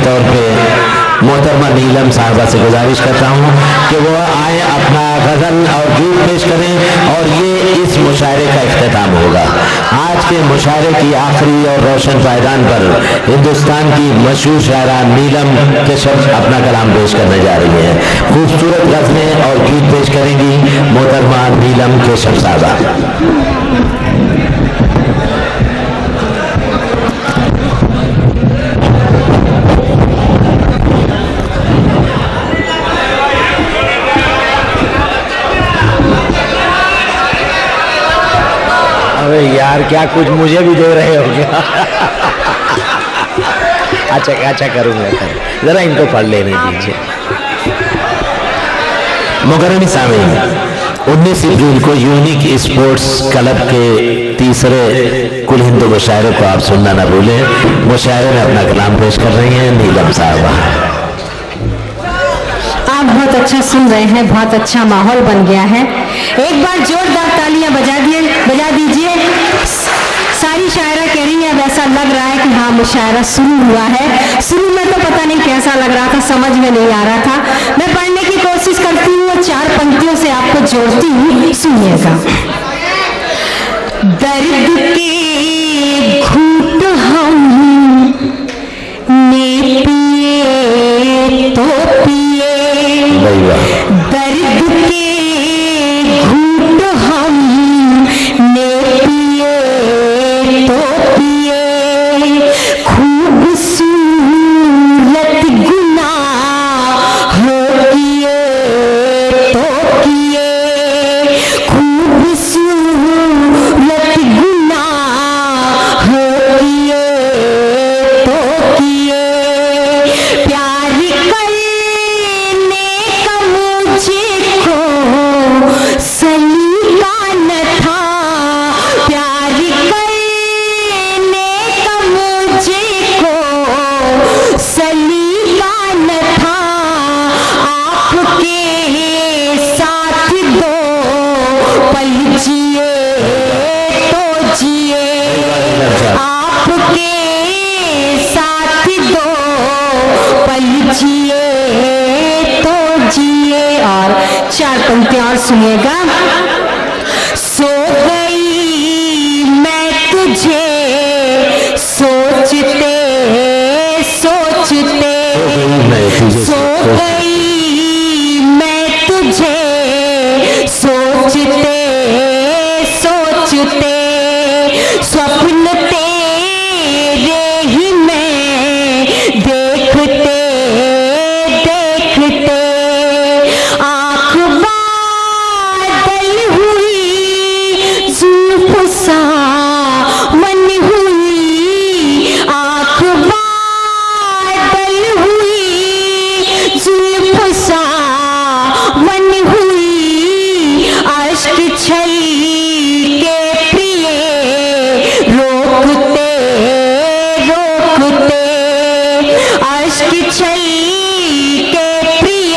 तौर पे मोहतरमा नीलम साहबा से गुजारिश करता हूँ कि वो आए, अपना गज़ल और गीत पेश करें और ये इस मुशायरे का इख्तिताम होगा। आज के मुशायरे की आखिरी और रोशन पायदान पर हिंदुस्तान की मशहूर शायरा नीलम के शब्द अपना कलाम पेश करने जा रही हैं। खूबसूरत गज़लें और गीत पेश करेंगी मोहतरमा नीलम के शब्द साहबा। अबे यार, क्या कुछ मुझे भी दे रहे हो क्या? अच्छा करूँगा, जरा इनको पढ़ लेने दीजिए। मुकर्रम सामीन, 19 अप्रैल को यूनिक स्पोर्ट्स क्लब के तीसरे कुल हिंदू मुशायरे को आप सुनना न भूलें। मुशायरे में अपना कलाम पेश कर रही हैं नीलम साहबा। आप बहुत अच्छा सुन रहे हैं, बहुत अच्छा माहौल बन गया है। एक बार जोरदार तालियां बजा दीजिए। सारी शायरा कह रही है अब ऐसा लग रहा है कि हाँ मुशायरा शुरू हुआ है। शुरू में तो पता नहीं कैसा लग रहा था, समझ में नहीं आ रहा था। मैं पढ़ने की कोशिश करती हूँ और 4 पंक्तियों से आपको जोड़ती हूँ, सुनिएगा। दर्द के घूंट हम ने पिए तो पिए, दर्द के घूंट हम ने पिए तो पिए, खूबसूरत गुनाह किए तो किए, खूबसूरत गुनाह किए तो किए, प्यार करने का मुझको सलीका न था, प्यार करने का मुझको सलीका न था, आपके साथ 2 पल जिए तो जिए, आपके साथ 2 पल जिए तो जिए। और 4 पंक्तियां और सुनिएगा। सो गई मैं तुझे सोचते सोचते, सो गई मैं तुझे सोचते सोचते, स्वप्न तेरे ही मैं देखते देखते, आँख बादल हुई जुल्फ सामन हुई, आँख बादल हुई जुल्फ सामन हुई, अश्क छलके प्रिय रोकते रोकते, अश्क छलके प्रिय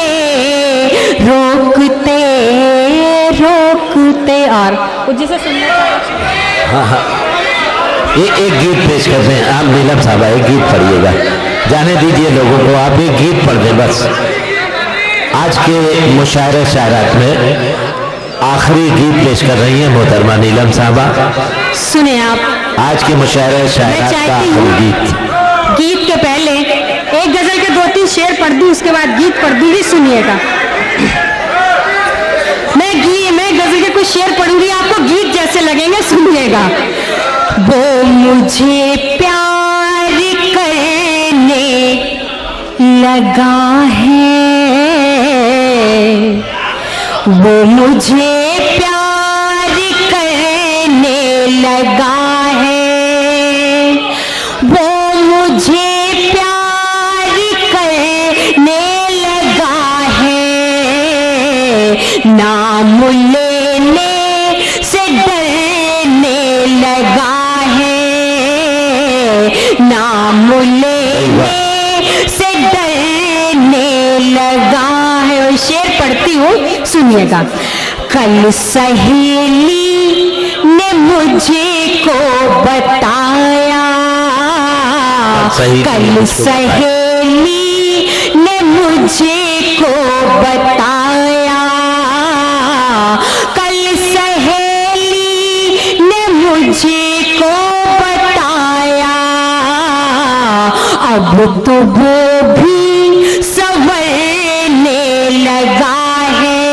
रोकते रोकते। और जिसे सुनना हाँ, एक गीत पेश करते हैं। आप नीलम साहबा एक गीत पढ़िएगा, जाने दीजिए लोगों को, आप एक गीत पढ़ दें बस। आज के मुशायरे शायरात में आखिरी गीत पेश कर रही हैं मोहतरमा नीलम साहबा। सुने आप आज के मुशायरे शायरात का आखिरी गीत। गीत के पहले एक गजल के 2-3 शेर पढ़ दूं, उसके बाद गीत पढ़ दूंगी, सुनिएगा। मैं गजल के कुछ शेर पढ़ूंगी, आपको गीत जैसे लगेंगे, सुनिएगा। वो मुझे प्यार करने लगा है, वो मुझे प्यार करने लगा है, वो मुझे प्यार करने लगा है, नाम लेने से डरने लगा है, नाम लेने से डरने लगा है। और शेर पढ़ती हूँ, सुनिएगा। कल सहेली ने मुझे को बताया, कल सहेली मुझे को बताया, कल सहेली ने मुझे को बताया, अब तो वो भी संवरने लगा है,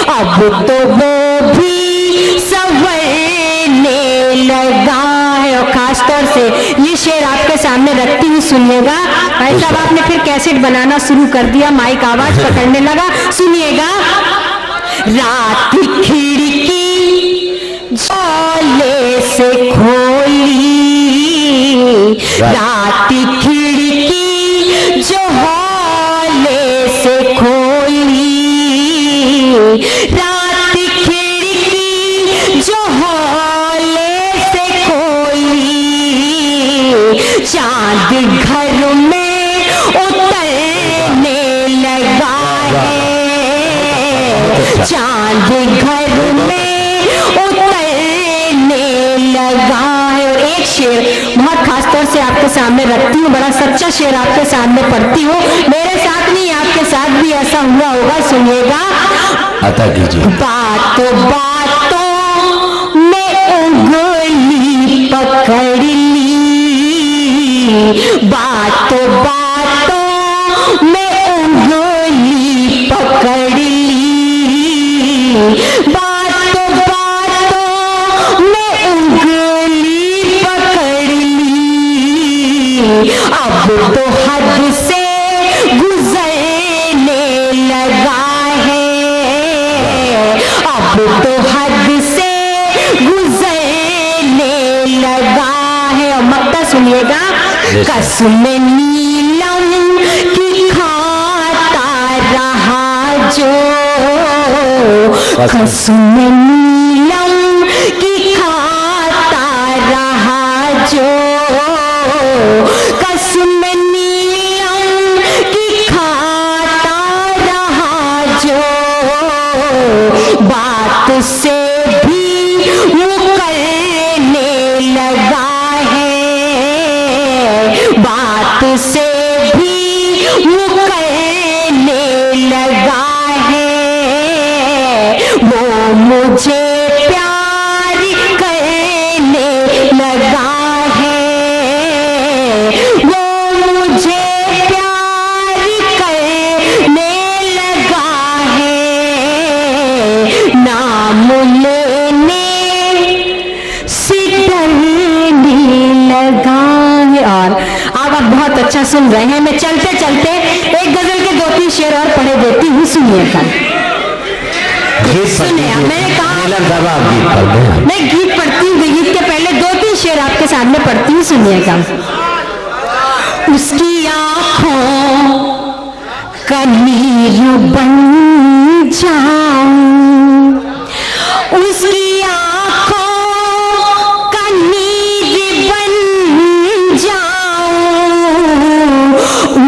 अब तो वो भी संवरने लगा है। और खासतौर से ये शेर आपके सामने रखती हुई सुनिएगा। भाई साहब आपने फिर कैसेट बनाना शुरू कर दिया, माइक आवाज पकड़ने लगा, सुनिएगा। रात खिड़की झोले से खोली, रात खिड़की जो हौले से खोली, रात खिड़की जो हौले से खोली, चांद घर में उतरने लगा है, चांद घर में उतरने लगा है। और एक शेर बहुत खास तौर से आपके सामने रखती हूँ, बड़ा सच्चा शेर आपके सामने पढ़ती हूँ। मेरे साथ नहीं, आपके साथ भी ऐसा हुआ होगा, सुनिएगा। अता कीजिए। बातों बातों में उंगली पकड़ ली, बातों बातों में उंगली पकड़ ली, बातों बातों में उंगली पकड़ ली, अब तो हद से गुजरने लगा है, अब तो हद से गुजरने लगा है। और मक्ता सुनिएगा। कसम नीलम की खाता रहा जो, कसम नीलम की खाता रहा जो, कसम नीलम की खाता रहा जो, बात से भी मुकरने लगा है, बात से भी मुकरने लगा है, वो मुझे प्यार करने लगा है, वो मुझे प्यार करने लगा है, नाम लेने से डरने लगा है। और अब आप बहुत अच्छा सुन रहे हैं। मैं चलते चलते एक गजल के 2-3 शेर और पढ़े देती हूँ, सुनिएगा। सुनिए, मैंने कहा मैं गीत पढ़ती हूँ, गीत के पहले 2-3 शेर आपके सामने पढ़ती हूँ, सुनिएगा। उसकी आंखों का नीर बन जाऊं, उसकी आंखों का नीर बन जाऊं,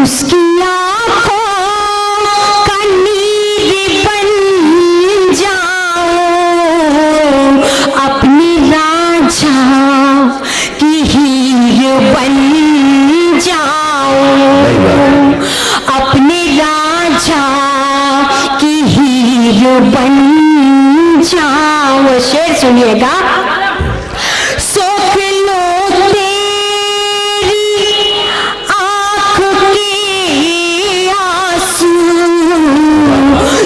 उसकी आंखों का नीर बन जाऊं, अपनी राजा की हीर बन जाऊं, अपने राजा की हीर बन जाऊं। शेर सुनिएगा। सोख लो तेरी आंख के आंसू,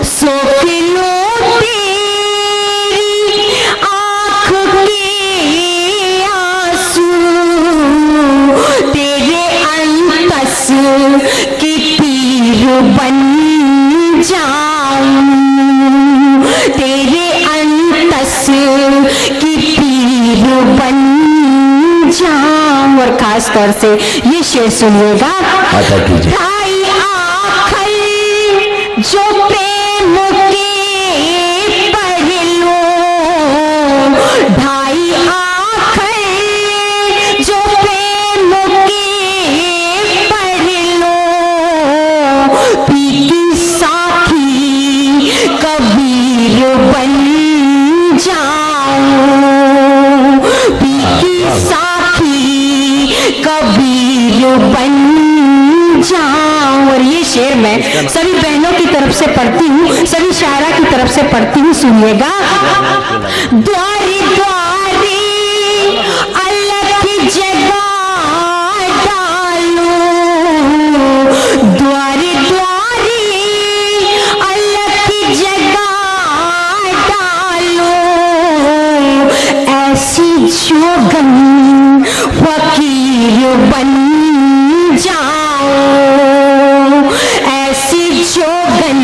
सोख लो तेरी आंख के आंसू, तेरे अंतस की पीर बन जाऊं, तेरे अंतस की पीर बन जाऊं। और खास तौर से ये शेर सुनिएगा। ढाई आखर जो प्रेम के पहलू, ढाई आखर जो प्रेम के पहलू, पीती साथी कबीर बन जाऊं, पीती साथी कबीर बन जाऊं। शेर मैं सभी बहनों की तरफ से पढ़ती हूँ, सभी शायरा की तरफ से पढ़ती हूँ, सुनिएगा। द्वारी द्वारी अलग की जगह डालो, द्वारी द्वारी अलग की जगह डालो, ऐसी जोगन फकीर बन जाओ, ऐसी जोगन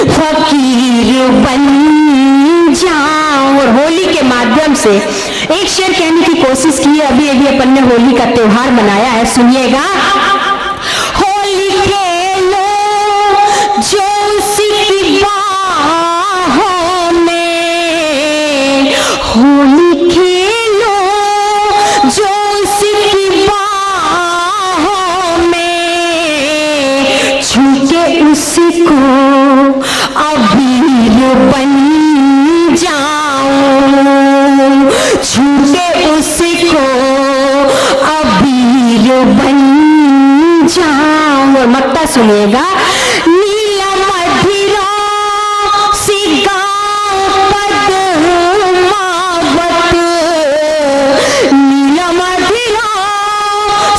फकीर बन जाओ। और होली के माध्यम से एक शेर कहने की कोशिश की है। अभी अभी अपन ने होली का त्योहार मनाया है, सुनिएगा। होली खेलो जो उसी की बाहों में, होली खेलो जो उसी की बाहों में, छूके उसको अबीर बन जाओ, छूके उसको अबीर बन जाओ। और मत्ता सुनिएगा। नीला मधिरा सी गाँव पद्मावत, नीला मधिरा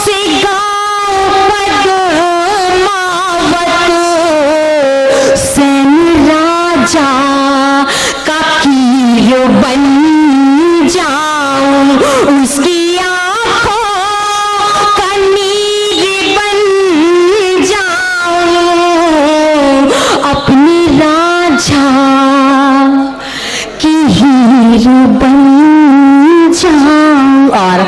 सी गाँव पद्मावत, सेन राजा का कीर बन जाऊं, उसकी आंखों का नीर बन जाऊं, अपनी राजा की हीर बन जाऊं। और